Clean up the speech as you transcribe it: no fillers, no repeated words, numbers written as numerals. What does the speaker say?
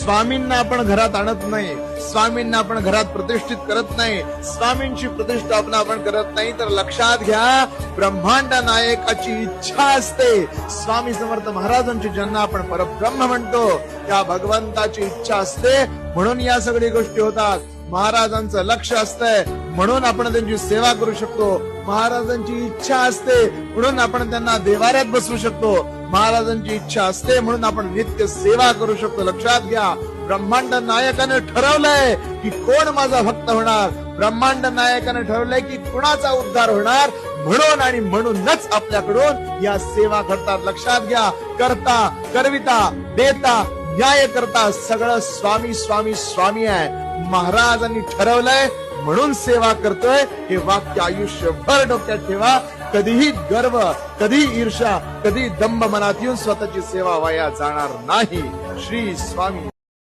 स्वामींना आपण घरात आणत नाही, स्वामींना आपण घरात प्रतिष्ठित करत नाही, स्वामींची प्रतिष्ठापना आपण करत नाही, तर लक्षात घ्या ब्रह्मांड नायकाची इच्छा असते. स्वामी समर्थ महाराजांची ज्यांना आपण परब्रह्म म्हणतो त्या भगवंताची इच्छा असते, म्हणून या सगळ्या गोष्टी होतात. महाराजांचं लक्ष असतंय म्हणून आपण त्यांची सेवा करू शकतो. महाराजांची इच्छा असते म्हणून आपण त्यांना देवाऱ्यात बसवू शकतो. महाराजांची इच्छा असते म्हणून आपण नित्य सेवा करू शकतो. लक्षात घ्या ब्रह्मांड नायकाने ठरवलंय की कोण माझा भक्त होणार, ब्रह्मांड नायकाने ठरवलंय की कुणाचा उद्धार होणार, म्हणून आणि म्हणूनच आपल्याकडून या सेवा करतात. लक्षात घ्या करता, करविता, देता, न्याय करता सगळं स्वामी स्वामी स्वामी आहे. महाराजांनी ठरवलंय म्हणून सेवा करतोय, हे वाक्य आयुष्यभर डोक्यात ठेवा. कधीही गर्व, कधी ईर्ष्या, कधी दंभ मनात येऊन स्वतःची सेवा वाया जाणार नाही. श्री स्वामी.